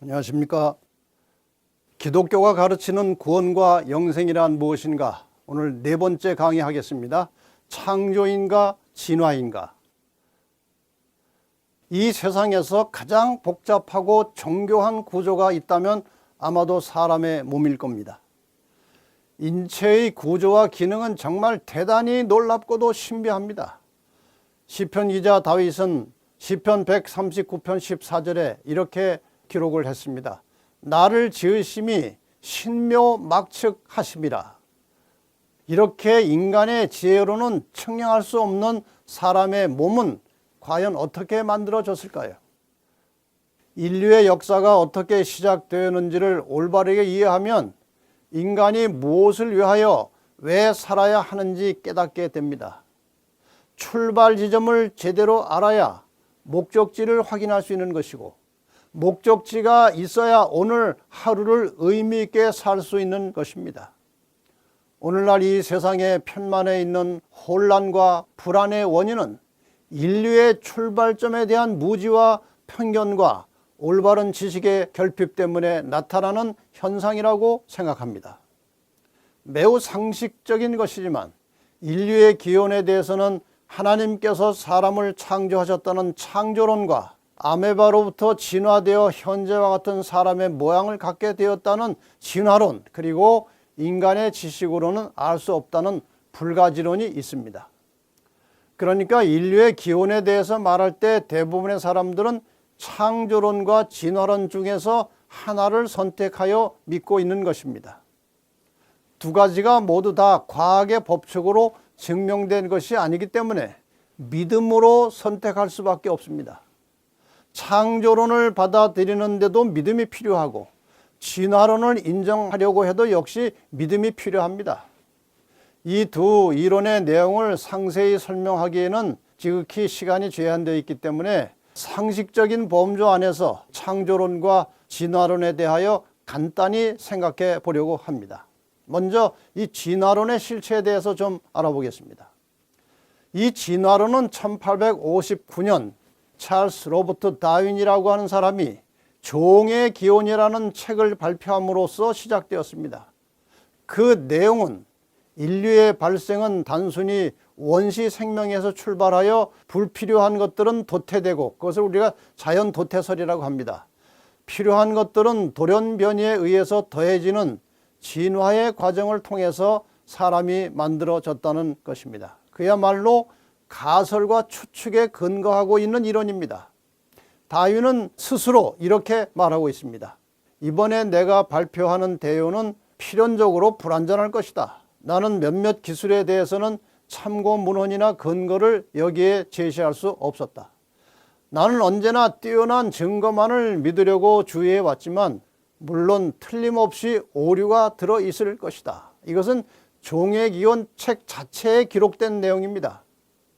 안녕하십니까. 기독교가 가르치는 구원과 영생이란 무엇인가? 오늘 네 번째 강의하겠습니다. 창조인가 진화인가? 이 세상에서 가장 복잡하고 정교한 구조가 있다면 아마도 사람의 몸일 겁니다. 인체의 구조와 기능은 정말 대단히 놀랍고도 신비합니다. 시편 기자 다윗은 시편 139편 14절에 이렇게 기록을 했습니다. 나를 지으심이 신묘막측하심이라. 이렇게 인간의 지혜로는 측량할 수 없는 사람의 몸은 과연 어떻게 만들어졌을까요? 인류의 역사가 어떻게 시작되었는지를 올바르게 이해하면 인간이 무엇을 위하여 왜 살아야 하는지 깨닫게 됩니다. 출발 지점을 제대로 알아야 목적지를 확인할 수 있는 것이고, 목적지가 있어야 오늘 하루를 의미 있게 살 수 있는 것입니다. 오늘날 이 세상에 편만해 있는 혼란과 불안의 원인은 인류의 출발점에 대한 무지와 편견과 올바른 지식의 결핍 때문에 나타나는 현상이라고 생각합니다. 매우 상식적인 것이지만 인류의 기원에 대해서는 하나님께서 사람을 창조하셨다는 창조론과 아메바로부터 진화되어 현재와 같은 사람의 모양을 갖게 되었다는 진화론, 그리고 인간의 지식으로는 알 수 없다는 불가지론이 있습니다. 그러니까 인류의 기원에 대해서 말할 때 대부분의 사람들은 창조론과 진화론 중에서 하나를 선택하여 믿고 있는 것입니다. 두 가지가 모두 다 과학의 법칙으로 증명된 것이 아니기 때문에 믿음으로 선택할 수밖에 없습니다. 창조론을 받아들이는데도 믿음이 필요하고 진화론을 인정하려고 해도 역시 믿음이 필요합니다. 이 두 이론의 내용을 상세히 설명하기에는 지극히 시간이 제한되어 있기 때문에 상식적인 범주 안에서 창조론과 진화론에 대하여 간단히 생각해 보려고 합니다. 먼저 이 진화론의 실체에 대해서 좀 알아보겠습니다. 이 진화론은 1859년 찰스 로버트 다윈이라고 하는 사람이 종의 기원이라는 책을 발표함으로써 시작되었습니다. 그 내용은 인류의 발생은 단순히 원시 생명에서 출발하여 불필요한 것들은 도태되고, 그것을 우리가 자연 도태설이라고 합니다. 필요한 것들은 돌연변이에 의해서 더해지는 진화의 과정을 통해서 사람이 만들어졌다는 것입니다. 그야말로 가설과 추측에 근거하고 있는 이론입니다. 다윈은 스스로 이렇게 말하고 있습니다. 이번에 내가 발표하는 대요는 필연적으로 불완전할 것이다. 나는 몇몇 기술에 대해서는 참고 문헌이나 근거를 여기에 제시할 수 없었다. 나는 언제나 뛰어난 증거만을 믿으려고 주의해 왔지만 물론 틀림없이 오류가 들어있을 것이다. 이것은 종의 기원 책 자체에 기록된 내용입니다.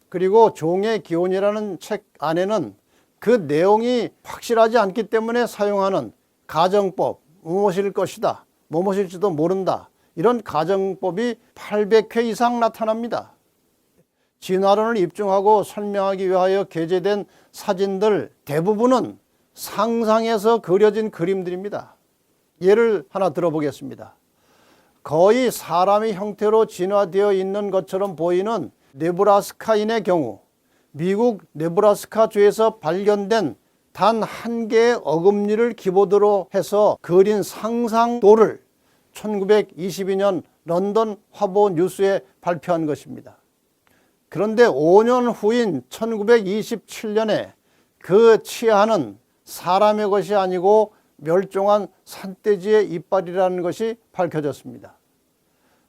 그리고 종의 기원이라는 책 안에는 그 내용이 확실하지 않기 때문에 사용하는 가정법, 무엇일 것이다, 무엇일지도 모른다, 이런 가정법이 800회 이상 나타납니다. 진화론을 입증하고 설명하기 위하여 게재된 사진들 대부분은 상상에서 그려진 그림들입니다. 예를 하나 들어보겠습니다. 거의 사람의 형태로 진화되어 있는 것처럼 보이는 네브라스카인의 경우 미국 네브라스카 주에서 발견된 단 한 개의 어금니를 기본으로 해서 그린 상상도를 1922년 런던 화보 뉴스에 발표한 것입니다. 그런데 5년 후인 1927년에 그 치아는 사람의 것이 아니고 멸종한 산돼지의 이빨이라는 것이 밝혀졌습니다.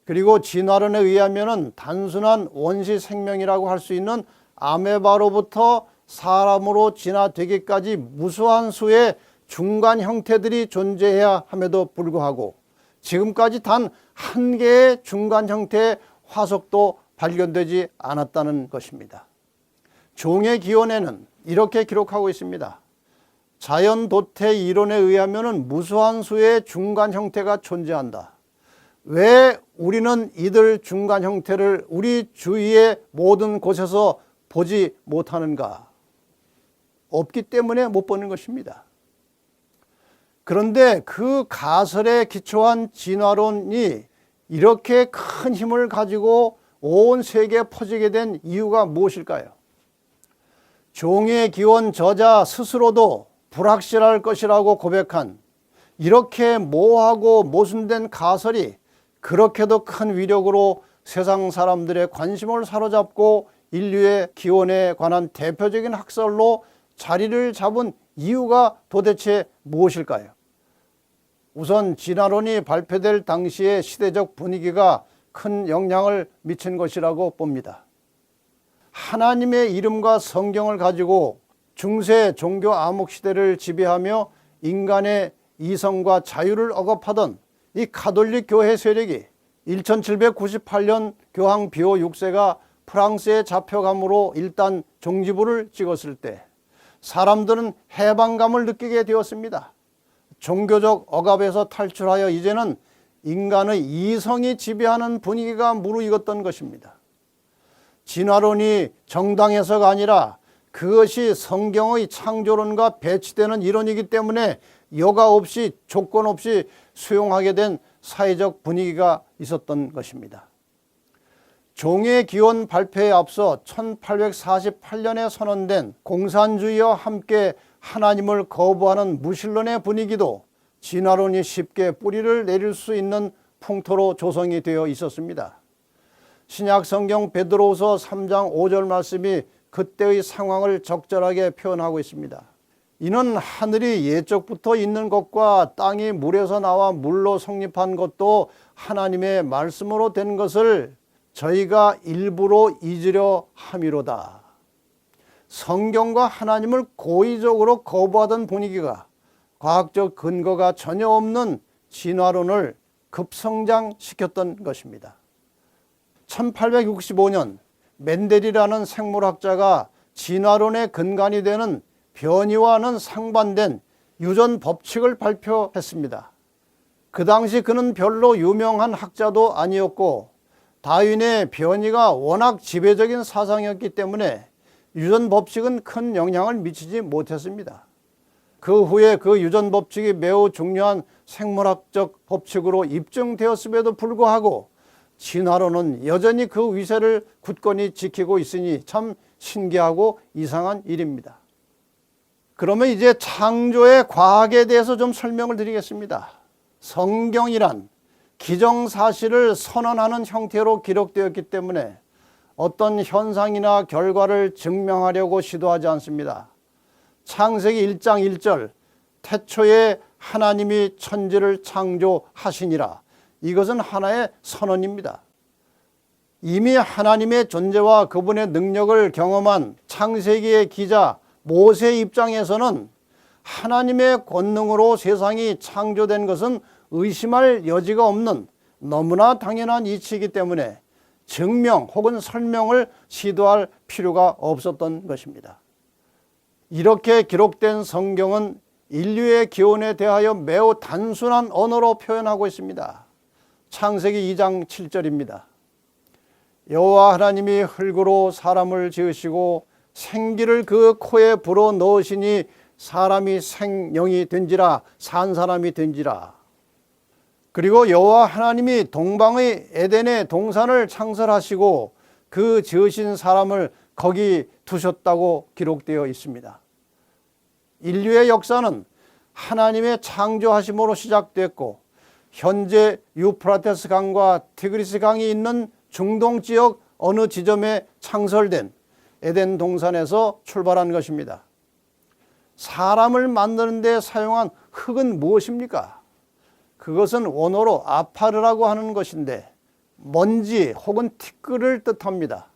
그리고 진화론에 의하면 단순한 원시 생명이라고 할 수 있는 아메바로부터 사람으로 진화되기까지 무수한 수의 중간 형태들이 존재해야 함에도 불구하고 지금까지 단 한 개의 중간 형태의 화석도 발견되지 않았다는 것입니다. 종의 기원에는 이렇게 기록하고 있습니다. 자연 도태 이론에 의하면 무수한 수의 중간 형태가 존재한다. 왜 우리는 이들 중간 형태를 우리 주위의 모든 곳에서 보지 못하는가? 없기 때문에 못 보는 것입니다. 그런데 그 가설에 기초한 진화론이 이렇게 큰 힘을 가지고 온 세계에 퍼지게 된 이유가 무엇일까요? 종의 기원 저자 스스로도 불확실할 것이라고 고백한 이렇게 모호하고 모순된 가설이 그렇게도 큰 위력으로 세상 사람들의 관심을 사로잡고 인류의 기원에 관한 대표적인 학설로 자리를 잡은 이유가 도대체 무엇일까요? 우선 진화론이 발표될 당시의 시대적 분위기가 큰 영향을 미친 것이라고 봅니다. 하나님의 이름과 성경을 가지고 중세 종교 암흑 시대를 지배하며 인간의 이성과 자유를 억압하던 이 가톨릭 교회 세력이 1798년 교황 비오 6세가 프랑스에 잡혀감으로 일단 종지부를 찍었을 때 사람들은 해방감을 느끼게 되었습니다. 종교적 억압에서 탈출하여 이제는 인간의 이성이 지배하는 분위기가 무르익었던 것입니다. 진화론이 정당해서가 아니라 그것이 성경의 창조론과 배치되는 이론이기 때문에 여과 없이 조건 없이 수용하게 된 사회적 분위기가 있었던 것입니다. 종의 기원 발표에 앞서 1848년에 선언된 공산주의와 함께 하나님을 거부하는 무신론의 분위기도 진화론이 쉽게 뿌리를 내릴 수 있는 풍토로 조성이 되어 있었습니다. 신약 성경 베드로후서 3장 5절 말씀이 그때의 상황을 적절하게 표현하고 있습니다. 이는 하늘이 예적부터 있는 것과 땅이 물에서 나와 물로 성립한 것도 하나님의 말씀으로 된 것을 저희가 일부러 잊으려 함이로다. 성경과 하나님을 고의적으로 거부하던 분위기가 과학적 근거가 전혀 없는 진화론을 급성장시켰던 것입니다. 1865년 멘델이라는 생물학자가 진화론의 근간이 되는 변이와는 상반된 유전 법칙을 발표했습니다. 그 당시 그는 별로 유명한 학자도 아니었고 다윈의 변이가 워낙 지배적인 사상이었기 때문에 유전 법칙은 큰 영향을 미치지 못했습니다. 그 후에 그 유전 법칙이 매우 중요한 생물학적 법칙으로 입증되었음에도 불구하고 진화론은 여전히 그 위세를 굳건히 지키고 있으니 참 신기하고 이상한 일입니다. 그러면 이제 창조의 과학에 대해서 좀 설명을 드리겠습니다. 성경이란 기정사실을 선언하는 형태로 기록되었기 때문에 어떤 현상이나 결과를 증명하려고 시도하지 않습니다. 창세기 1장 1절 태초에 하나님이 천지를 창조하시니라. 이것은 하나의 선언입니다. 이미 하나님의 존재와 그분의 능력을 경험한 창세기의 기자 모세 입장에서는 하나님의 권능으로 세상이 창조된 것은 의심할 여지가 없는 너무나 당연한 이치이기 때문에 증명 혹은 설명을 시도할 필요가 없었던 것입니다. 이렇게 기록된 성경은 인류의 기원에 대하여 매우 단순한 언어로 표현하고 있습니다. 창세기 2장 7절입니다. 여호와 하나님이 흙으로 사람을 지으시고 생기를 그 코에 불어 넣으시니 사람이 생명이 된지라 산 사람이 된지라. 그리고 여호와 하나님이 동방의 에덴의 동산을 창설하시고 그 지으신 사람을 거기 두셨다고 기록되어 있습니다. 인류의 역사는 하나님의 창조하심으로 시작됐고 현재 유프라테스 강과 티그리스 강이 있는 중동 지역 어느 지점에 창설된 에덴 동산에서 출발한 것입니다. 사람을 만드는 데 사용한 흙은 무엇입니까? 그것은 원어로 아파르라고 하는 것인데 먼지 혹은 티끌을 뜻합니다.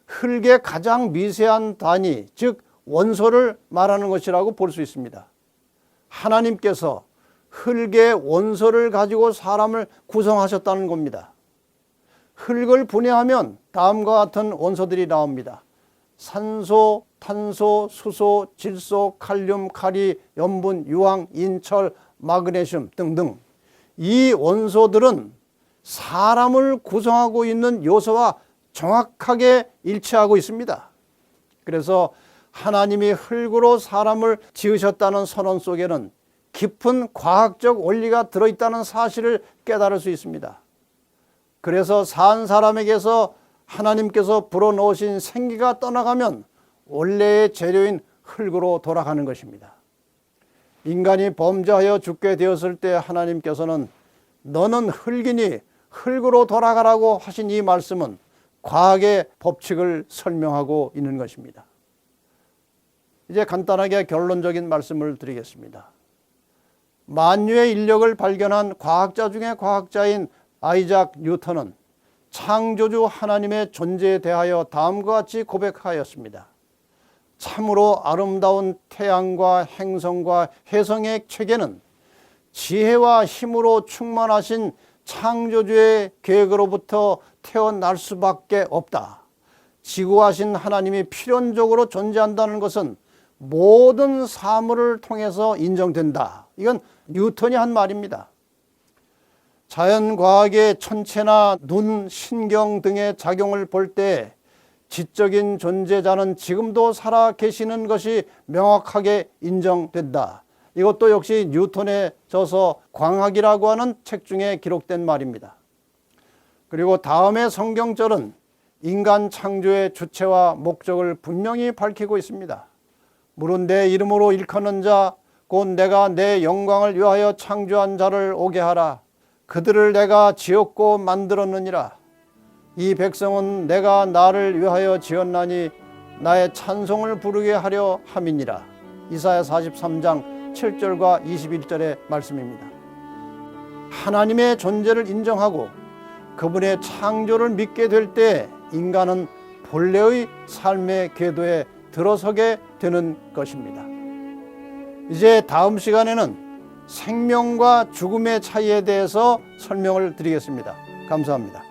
흙의 가장 미세한 단위, 즉 원소를 말하는 것이라고 볼 수 있습니다. 하나님께서 흙의 원소를 가지고 사람을 구성하셨다는 겁니다. 흙을 분해하면 다음과 같은 원소들이 나옵니다. 산소, 탄소, 수소, 질소, 칼륨, 카리, 염분, 유황, 인철, 마그네슘 등등. 이 원소들은 사람을 구성하고 있는 요소와 정확하게 일치하고 있습니다. 그래서 하나님이 흙으로 사람을 지으셨다는 선언 속에는 깊은 과학적 원리가 들어있다는 사실을 깨달을 수 있습니다. 그래서 산 사람에게서 하나님께서 불어넣으신 생기가 떠나가면 원래의 재료인 흙으로 돌아가는 것입니다. 인간이 범죄하여 죽게 되었을 때 하나님께서는 너는 흙이니 흙으로 돌아가라고 하신 이 말씀은 과학의 법칙을 설명하고 있는 것입니다. 이제 간단하게 결론적인 말씀을 드리겠습니다. 만유의 인력을 발견한 과학자 중에 과학자인 아이작 뉴턴은 창조주 하나님의 존재에 대하여 다음과 같이 고백하였습니다. 참으로 아름다운 태양과 행성과 혜성의 체계는 지혜와 힘으로 충만하신 창조주의 계획으로부터 태어날 수밖에 없다. 지구하신 하나님이 필연적으로 존재한다는 것은 모든 사물을 통해서 인정된다. 이건 뉴턴이 한 말입니다. 자연과학의 천체나 눈, 신경 등의 작용을 볼 때 지적인 존재자는 지금도 살아 계시는 것이 명확하게 인정된다. 이것도 역시 뉴턴의 저서 광학이라고 하는 책 중에 기록된 말입니다. 그리고 다음의 성경절은 인간 창조의 주체와 목적을 분명히 밝히고 있습니다. 물은 내 이름으로 일컫는 자, 곧 내가 내 영광을 위하여 창조한 자를 오게 하라. 그들을 내가 지었고 만들었느니라. 이 백성은 내가 나를 위하여 지었나니 나의 찬송을 부르게 하려 함이니라. 이사야 43장 7절과 21절의 말씀입니다. 하나님의 존재를 인정하고 그분의 창조를 믿게 될 때 인간은 본래의 삶의 궤도에 들어서게 되는 것입니다. 이제 다음 시간에는 생명과 죽음의 차이에 대해서 설명을 드리겠습니다. 감사합니다.